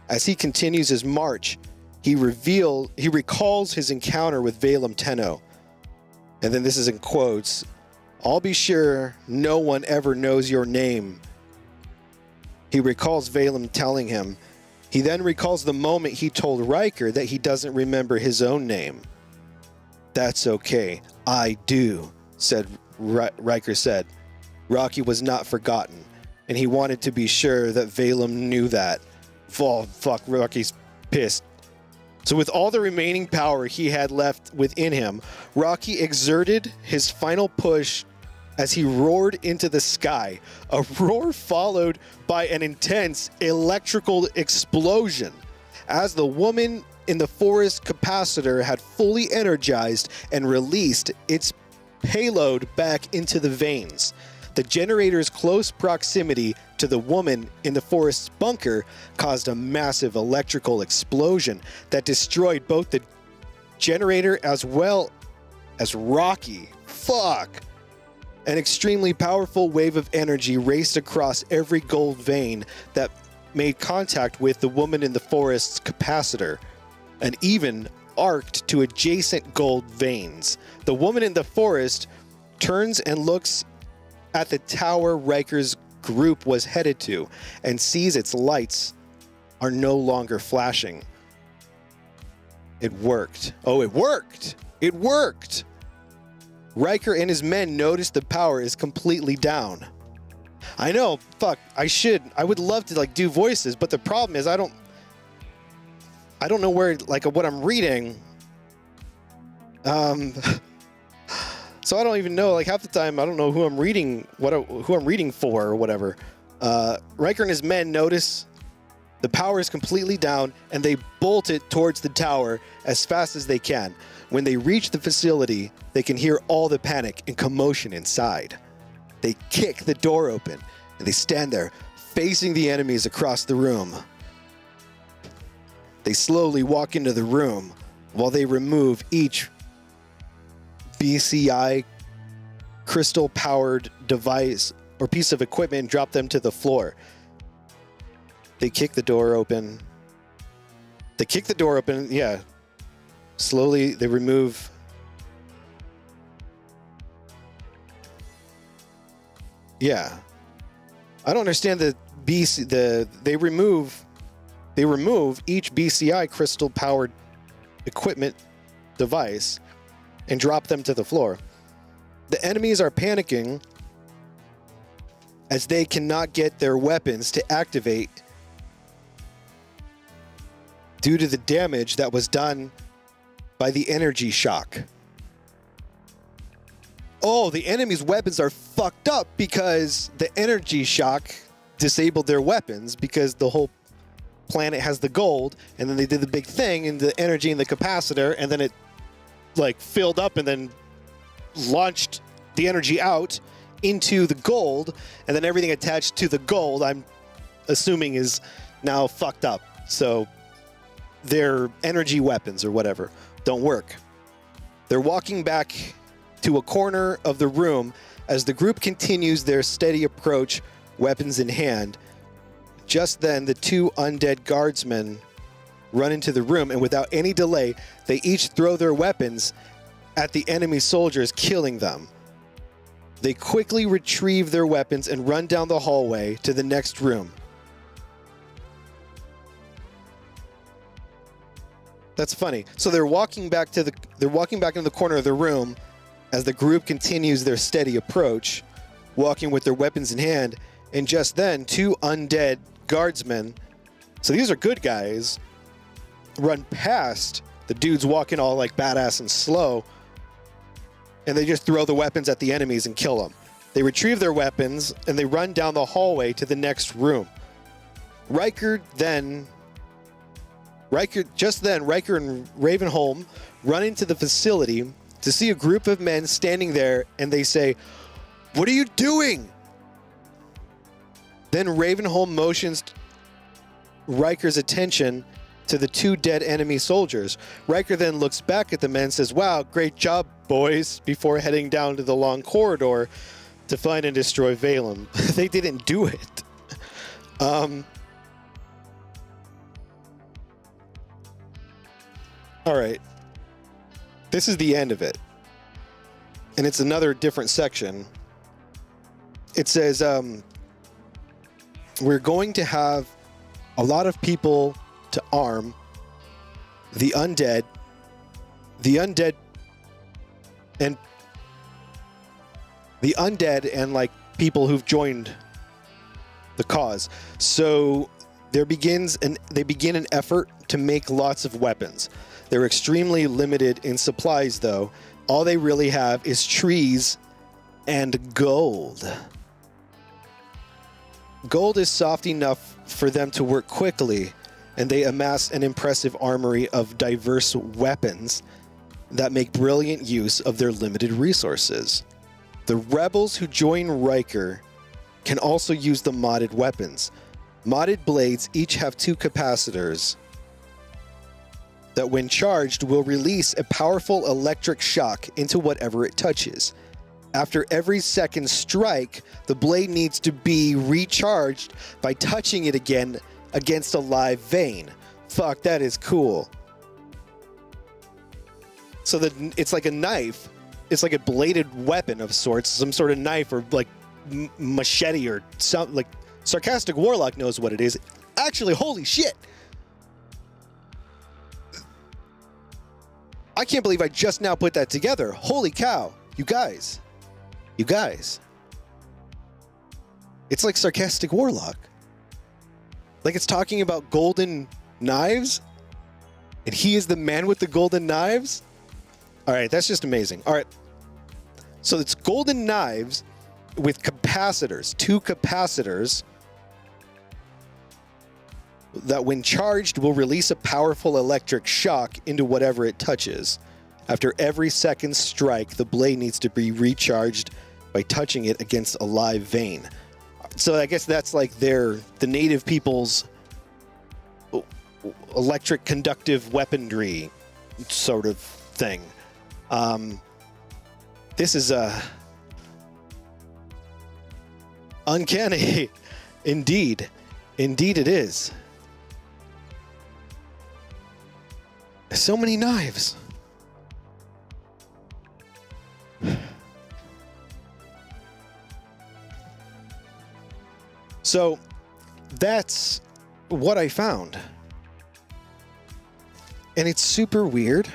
As he continues his march, he recalls his encounter with Valem Tenno. And then this is in quotes. I'll be sure no one ever knows your name. He recalls Valem telling him. He then recalls the moment he told Ryker that he doesn't remember his own name. That's okay. I do, Ryker said. Rocky was not forgotten, and he wanted to be sure that Valem knew that. Oh, fuck, Rocky's pissed. So with all the remaining power he had left within him, Rocky exerted his final push as he roared into the sky. A roar followed by an intense electrical explosion. As the woman in the forest capacitor had fully energized and released its payload back into the veins, the generator's close proximity to the woman in the forest's bunker caused a massive electrical explosion that destroyed both the generator as well as Rocky. Fuck! An extremely powerful wave of energy raced across every gold vein that made contact with the woman in the forest's capacitor, and even arced to adjacent gold veins. The woman in the forest turns and looks at the tower Ryker's group was headed to and sees its lights are no longer flashing. It worked. Oh, it worked! It worked! Ryker and his men notice the power is completely down. I know, fuck, I would love to do voices, but the problem is I don't know where, what I'm reading. So I don't even know, half the time I don't know who I'm reading, who I'm reading for or whatever. Ryker and his men notice the power is completely down and they bolt it towards the tower as fast as they can. When they reach the facility, they can hear all the panic and commotion inside. They kick the door open and they stand there facing the enemies across the room. They slowly walk into the room while they remove each BCI crystal-powered device or piece of equipment and drop them to the floor. They kick the door open. Yeah. Slowly, they remove. Yeah. I don't understand they remove each BCI crystal-powered equipment device and drop them to the floor. The enemies are panicking as they cannot get their weapons to activate due to the damage that was done by the energy shock. Oh, the enemy's weapons are fucked up because the energy shock disabled their weapons because the whole planet has the gold, and then they did the big thing in the energy in the capacitor, and then it like filled up and then launched the energy out into the gold, and then everything attached to the gold, I'm assuming, is now fucked up. So their energy weapons or whatever don't work. They're walking back to a corner of the room as the group continues their steady approach, weapons in hand. Just then, the two undead guardsmen run into the room, and without any delay, they each throw their weapons at the enemy soldiers, killing them. They quickly retrieve their weapons and run down the hallway to the next room. That's funny. So they're walking back into the corner of the room as the group continues their steady approach, walking with their weapons in hand, and just then, two undead guardsmen, so these are good guys, run past the dudes walking all like badass and slow, and they just throw the weapons at the enemies and kill them. They retrieve their weapons and they run down the hallway to the next room. Ryker and Ravenholm run into the facility to see a group of men standing there, and they say, "What are you doing?" Then Ravenholm motions Ryker's attention to the two dead enemy soldiers. Ryker then looks back at the men and says, "Wow, great job, boys," before heading down to the long corridor to find and destroy Valem. They didn't do it. All right. This is the end of it. And it's another different section. It says, we're going to have a lot of people to arm the undead and like people who've joined the cause. So they begin an effort to make lots of weapons. They're extremely limited in supplies, though. All they really have is trees and gold. Gold is soft enough for them to work quickly, and they amass an impressive armory of diverse weapons that make brilliant use of their limited resources. The rebels who join Ryker can also use the modded weapons. Modded blades each have two capacitors that, when charged, will release a powerful electric shock into whatever it touches. After every second strike, the blade needs to be recharged by touching it again against a live vein. Fuck, that is cool. So it's like a knife. It's like a bladed weapon of sorts, some sort of knife or like machete or something. Like Sarcastic Warlock knows what it is. Actually, holy shit. I can't believe I just now put that together. Holy cow. You guys. It's like Sarcastic Warlock. Like it's talking about golden knives, and he is the man with the golden knives. All right, that's just amazing. All right. So it's golden knives with capacitors, two capacitors that when charged will release a powerful electric shock into whatever it touches. After every second strike, the blade needs to be recharged by touching it against a live vein. So I guess that's like the native people's electric conductive weaponry sort of thing. This is uncanny. Indeed it is. So many knives. So that's what I found. And it's super weird.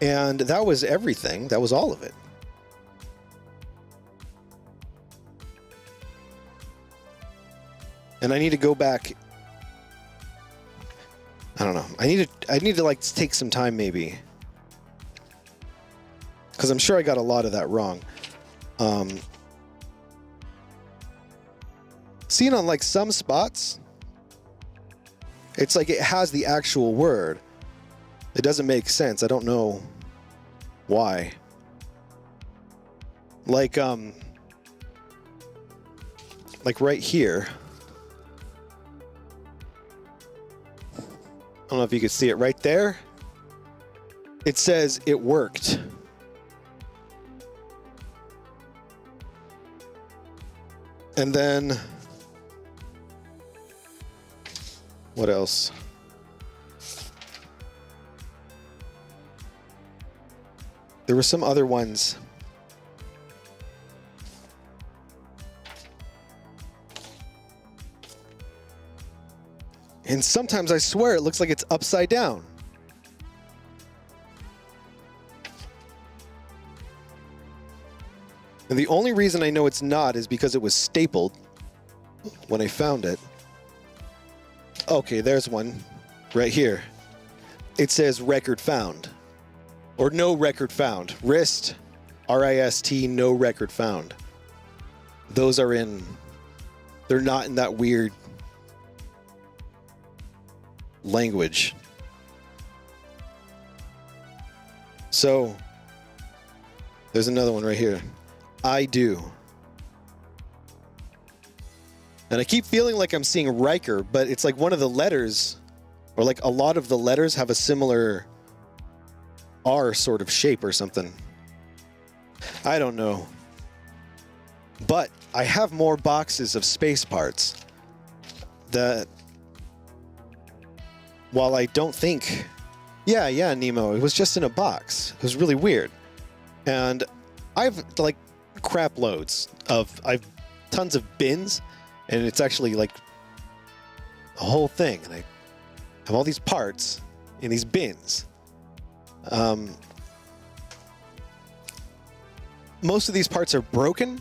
And that was everything. That was all of it. And I need to go back. I don't know. I need to like take some time maybe. Because I'm sure I got a lot of that wrong. seen on like some spots, it's like it has the actual word. It doesn't make sense. I don't know why. Like right here. I don't know if you can see it right there. It says it worked. And then what else? There were some other ones. And sometimes I swear it looks like it's upside down. And the only reason I know it's not is because it was stapled when I found it. Okay, there's one right here. It says record found. Or no record found. RIST, R-I-S-T, no record found. Those are in, they're not in that weird language. So, there's another one right here. I do. And I keep feeling like I'm seeing Ryker, but it's like one of the letters, or like a lot of the letters have a similar R sort of shape or something. I don't know. But I have more boxes of space parts that, while I don't think... Yeah, Nemo, it was just in a box. It was really weird. And I've like crap loads of... I've tons of bins, and it's actually like a whole thing. And I have all these parts in these bins. Most of these parts are broken.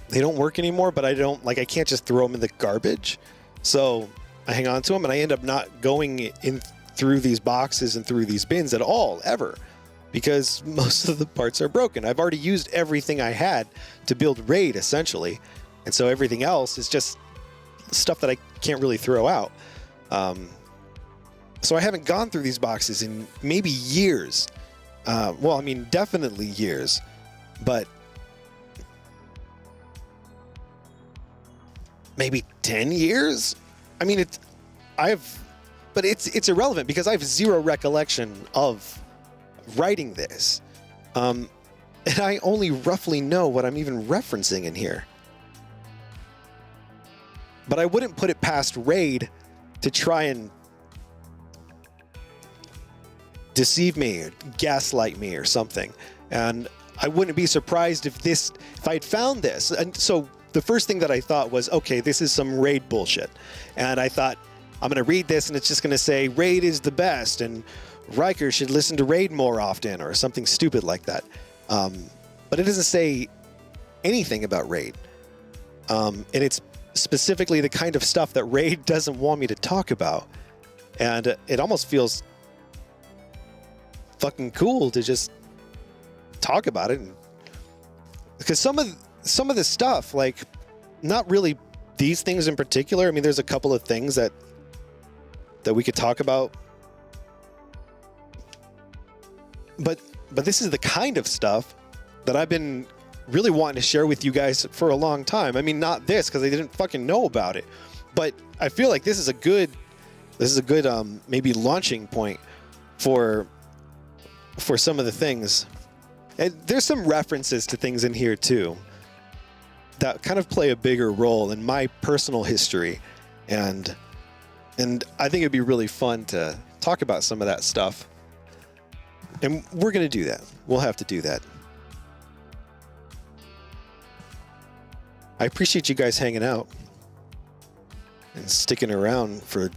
They don't work anymore, but I can't just throw them in the garbage. So I hang on to them, and I end up not going in through these boxes and through these bins at all, ever, because most of the parts are broken. I've already used everything I had to build Raid, essentially, and so everything else is just stuff that I can't really throw out. So I haven't gone through these boxes in maybe years. Well, I mean, definitely years, but maybe 10 years? I mean, but it's irrelevant because I have zero recollection of writing this. And I only roughly know what I'm even referencing in here. But I wouldn't put it past Raid to try and deceive me or gaslight me or something. And I wouldn't be surprised if I'd found this. And so the first thing that I thought was, okay, this is some Raid bullshit. And I thought, I'm going to read this and it's just going to say Raid is the best and Ryker should listen to Raid more often or something stupid like that. But it doesn't say anything about Raid. And it's specifically the kind of stuff that Raid doesn't want me to talk about. And it almost feels fucking cool to just talk about it. Because some of the stuff, like, not really these things in particular. I mean, there's a couple of things that we could talk about. But this is the kind of stuff that I've been really wanting to share with you guys for a long time. I mean, not this, because I didn't fucking know about it. But I feel like this is a good maybe launching point for some of the things. And there's some references to things in here too that kind of play a bigger role in my personal history, and I think it'd be really fun to talk about some of that stuff. And we're going to do that. We'll have to do that. I appreciate you guys hanging out and sticking around for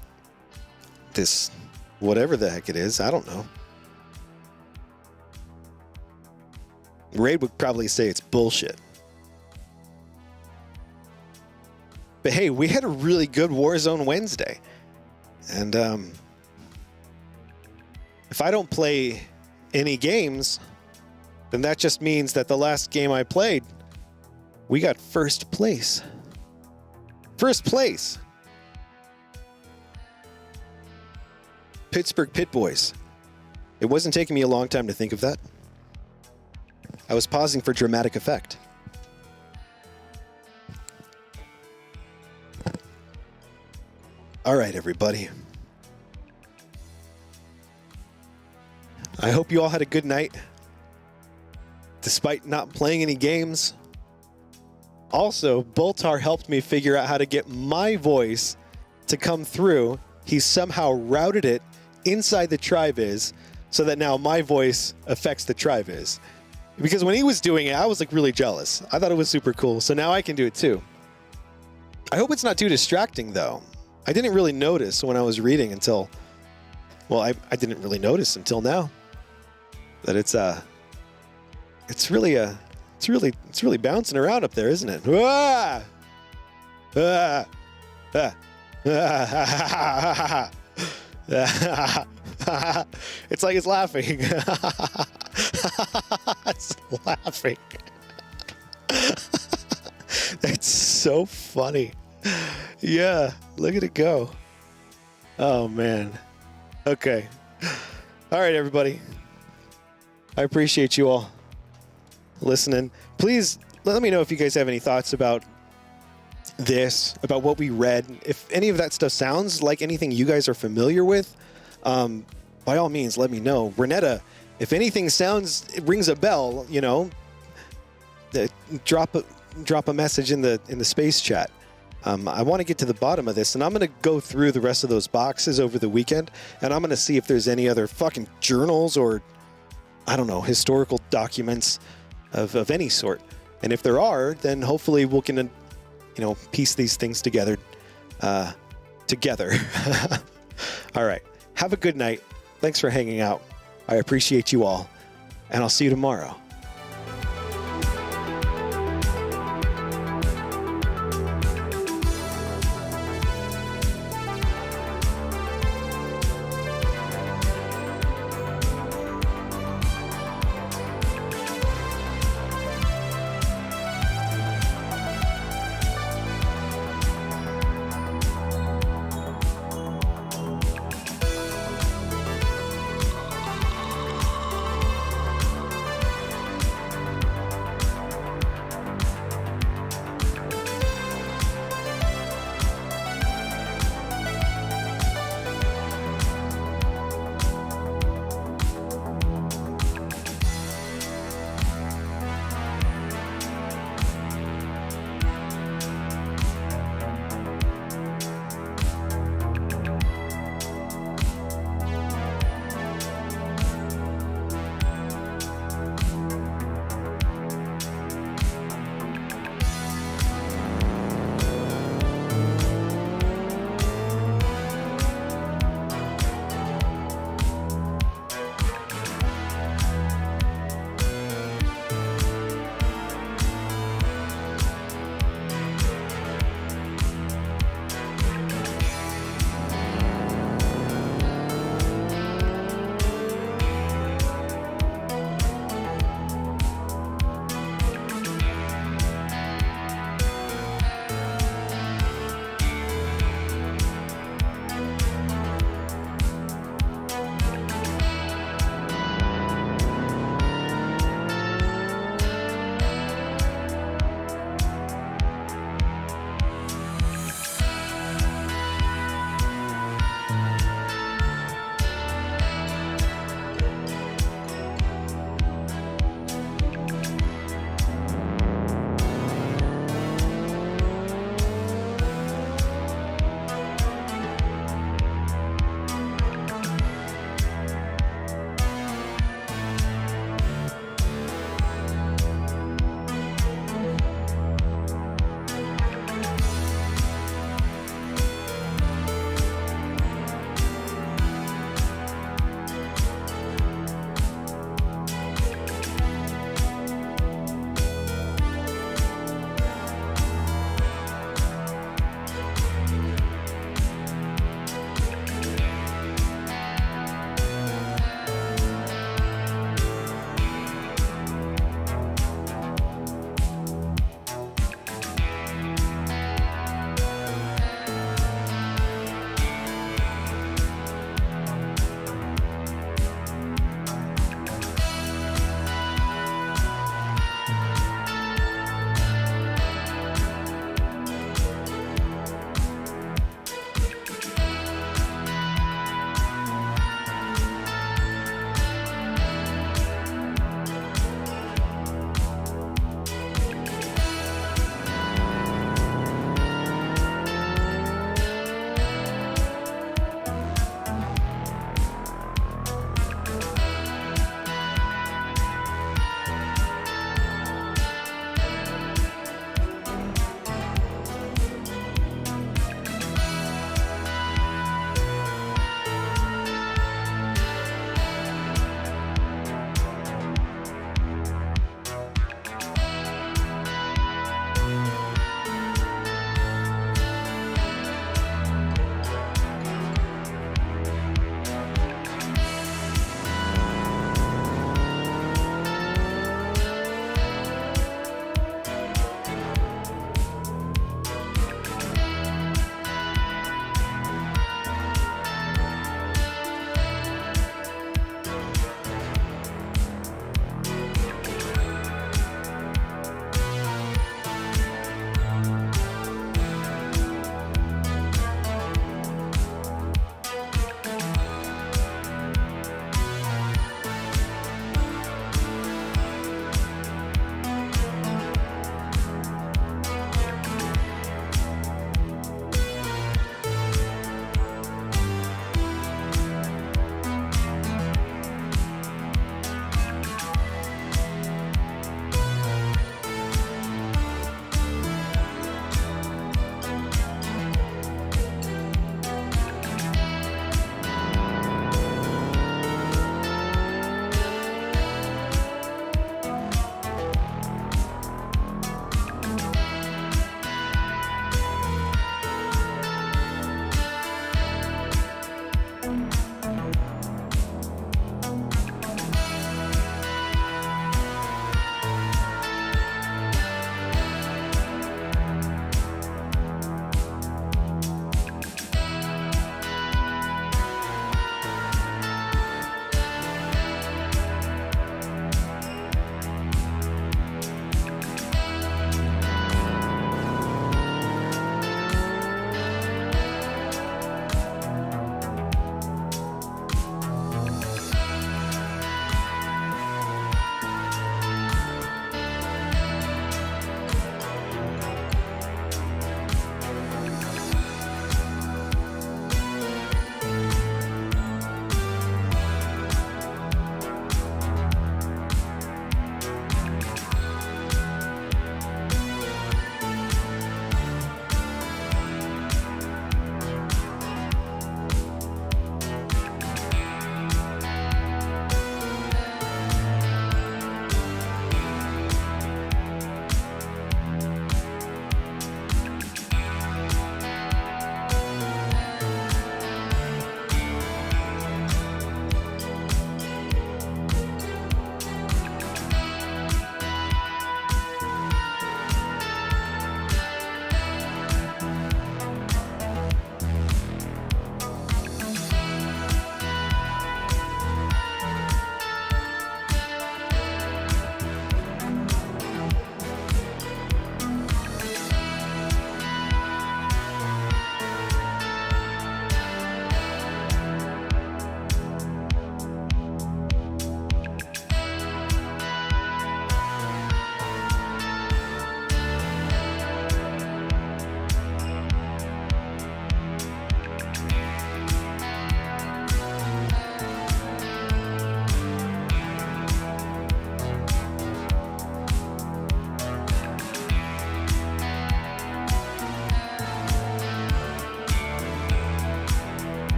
this, whatever the heck it is. I don't know. Raid would probably say it's bullshit. But hey, we had a really good Warzone Wednesday. And if I don't play any games, then that just means that the last game I played, we got first place. First place. Pittsburgh Pit Boys. It wasn't taking me a long time to think of that. I was pausing for dramatic effect. All right, everybody. I hope you all had a good night, despite not playing any games. Also, Boltar helped me figure out how to get my voice to come through. He somehow routed it inside the TRIviz so that now my voice affects the TRIviz. Because when he was doing it, I was like really jealous. I thought it was super cool. So now I can do it too. I hope it's not too distracting though. I didn't really notice when I was reading until, well, I didn't really notice until now that it's really bouncing around up there, isn't it? Ah! Ah! Ah! It's like it's laughing. It's laughing. That's so funny. Yeah, look at it go. Oh, man. Okay. All right, everybody. I appreciate you all listening. Please let me know if you guys have any thoughts about this, about what we read. If any of that stuff sounds like anything you guys are familiar with, by all means, let me know. Renetta, if anything it rings a bell, you know, drop a message in the space chat. I want to get to the bottom of this, and I'm going to go through the rest of those boxes over the weekend, and I'm going to see if there's any other fucking journals or, I don't know, historical documents of any sort. And if there are, then hopefully we can, piece these things together. All right. Have a good night. Thanks for hanging out. I appreciate you all, and I'll see you tomorrow.